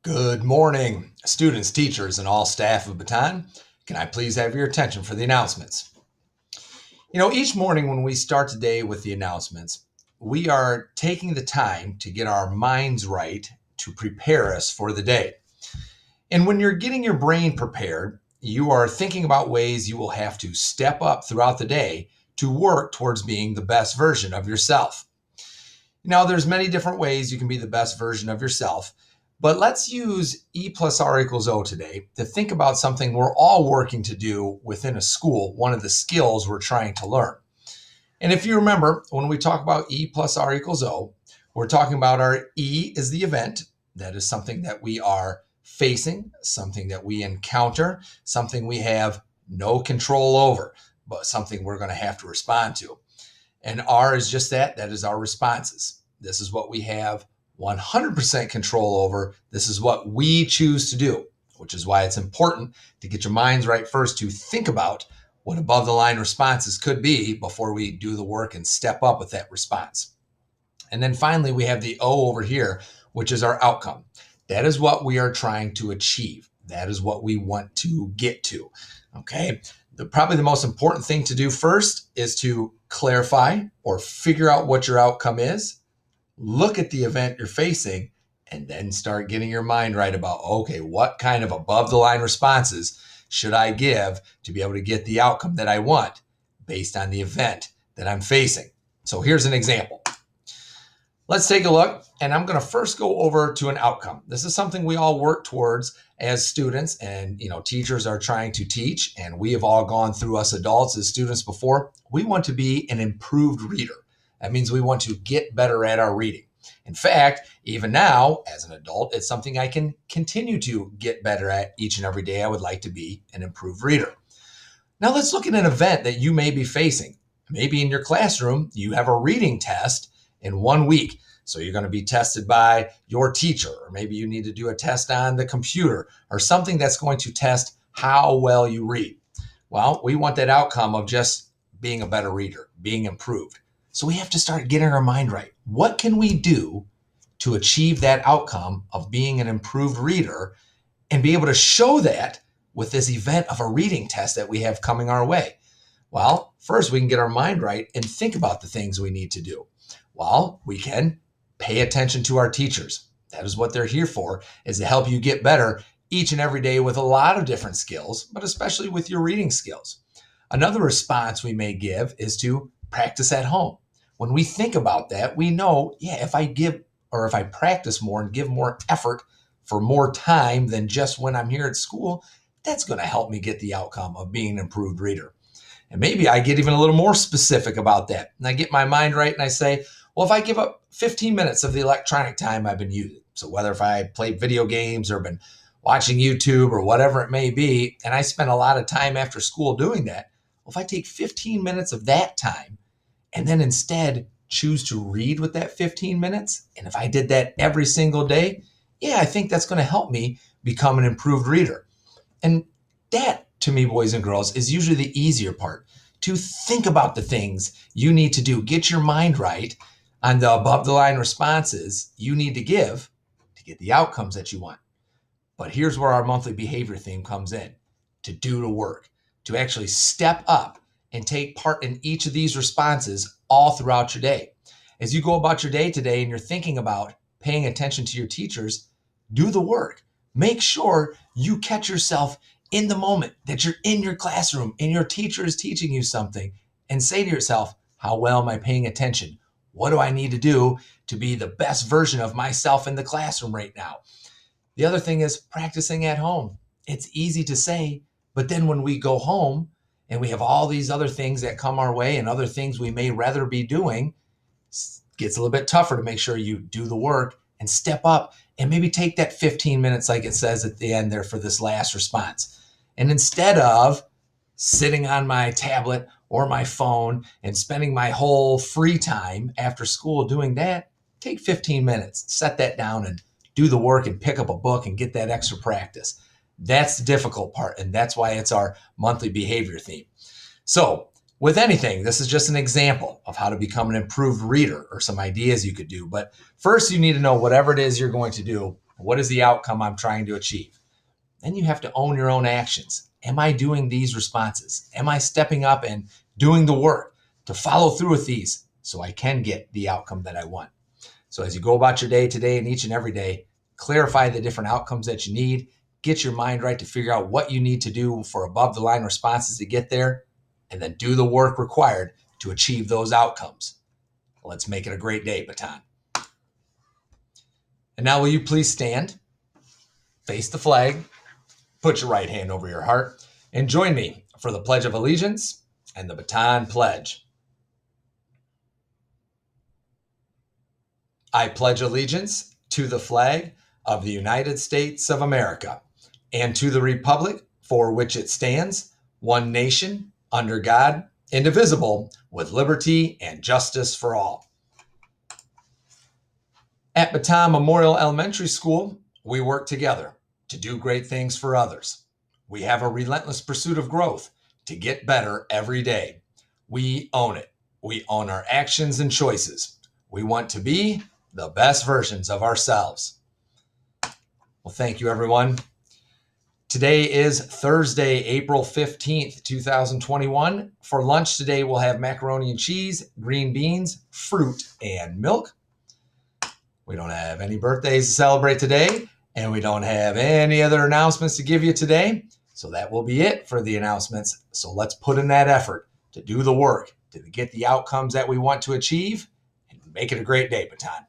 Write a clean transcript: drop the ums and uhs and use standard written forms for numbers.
Good morning, students, teachers, and all staff of Baton. Can I please have your attention for the announcements? Each morning when we start the day with the announcements, we are taking the time to get our minds right to prepare us for the day. And when you're getting your brain prepared, you are thinking about ways you will have to step up throughout the day to work towards being the best version of yourself. Now, there's many different ways you can be the best version of yourself, but let's use E plus R equals O today to think about something we're all working to do within a school, one of the skills we're trying to learn. And if you remember, when we talk about E plus R equals O, we're talking about our E is the event. That is something that we are facing, something that we encounter, something we have no control over, but something we're going to have to respond to. And R is just that is our responses. This is what we have 100% control over. This is what we choose to do, which is why it's important to get your minds right first to think about what above the line responses could be before we do the work and step up with that response. And then finally, we have the O over here, which is our outcome. That is what we are trying to achieve. That is what we want to get to. Okay. Probably the most important thing to do first is to clarify or figure out what your outcome is, look at the event you're facing, and then start getting your mind right about, okay, what kind of above the line responses should I give to be able to get the outcome that I want based on the event that I'm facing? So here's an example. Let's take a look, and I'm going to first go over to an outcome. This is something we all work towards as students, and teachers are trying to teach, and we have all gone through, us adults as students before. We want to be an improved reader. That means we want to get better at our reading. In fact, even now, as an adult, it's something I can continue to get better at each and every day. I would like to be an improved reader. Now let's look at an event that you may be facing. Maybe in your classroom, you have a reading test in 1 week. So you're going to be tested by your teacher, or maybe you need to do a test on the computer or something that's going to test how well you read. Well, we want that outcome of just being a better reader, being improved. So we have to start getting our mind right. What can we do to achieve that outcome of being an improved reader and be able to show that with this event of a reading test that we have coming our way? Well, first we can get our mind right and think about the things we need to do. Well, we can pay attention to our teachers. That is what they're here for, is to help you get better each and every day with a lot of different skills, but especially with your reading skills. Another response we may give is to practice at home. When we think about that, we know, if I practice more and give more effort for more time than just when I'm here at school, that's going to help me get the outcome of being an improved reader. And maybe I get even a little more specific about that. And I get my mind right and I say, well, if I give up 15 minutes of the electronic time I've been using, so whether if I play video games or been watching YouTube or whatever it may be, and I spend a lot of time after school doing that, well, if I take 15 minutes of that time and then instead choose to read with that 15 minutes, and if I did that every single day, I think that's going to help me become an improved reader. And that, to me, boys and girls, is usually the easier part, to think about the things you need to do. Get your mind right on the above the line responses you need to give to get the outcomes that you want. But here's where our monthly behavior theme comes in: to do the work, to actually step up and take part in each of these responses all throughout your day. As you go about your day today and you're thinking about paying attention to your teachers, do the work. Make sure you catch yourself in the moment that you're in your classroom and your teacher is teaching you something, and say to yourself, how well am I paying attention? What do I need to do to be the best version of myself in the classroom right now? The other thing is practicing at home. It's easy to say, but then when we go home and we have all these other things that come our way and other things we may rather be doing, it gets a little bit tougher to make sure you do the work and step up and maybe take that 15 minutes, like it says at the end there, for this last response. And instead of sitting on my tablet or my phone and spending my whole free time after school doing that, take 15 minutes, set that down and do the work and pick up a book and get that extra practice. That's the difficult part, and that's why it's our monthly behavior theme. So with anything, this is just an example of how to become an improved reader or some ideas you could do. But first, you need to know whatever it is you're going to do, What is the outcome I'm trying to achieve? Then you have to own your own actions. Am I doing these responses? Am I stepping up and doing the work to follow through with these so I can get the outcome that I want? So as you go about your day today and each and every day, clarify the different outcomes that you need, get your mind right to figure out what you need to do for above the line responses to get there, and then do the work required to achieve those outcomes. Let's make it a great day, Baton. And now will you please stand, face the flag, put your right hand over your heart, and join me for the Pledge of Allegiance and the Baton Pledge. I pledge allegiance to the flag of the United States of America and to the republic for which it stands, one nation, under God, indivisible, with liberty and justice for all. At Baton Memorial Elementary School, we work together to do great things for others. We have a relentless pursuit of growth to get better every day. We own it. We own our actions and choices. We want to be the best versions of ourselves. Well, thank you, everyone. Today is Thursday, April 15th, 2021. For lunch today, we'll have macaroni and cheese, green beans, fruit, and milk. We don't have any birthdays to celebrate today, and we don't have any other announcements to give you today. So that will be it for the announcements. So let's put in that effort to do the work, to get the outcomes that we want to achieve, and make it a great day, Baton.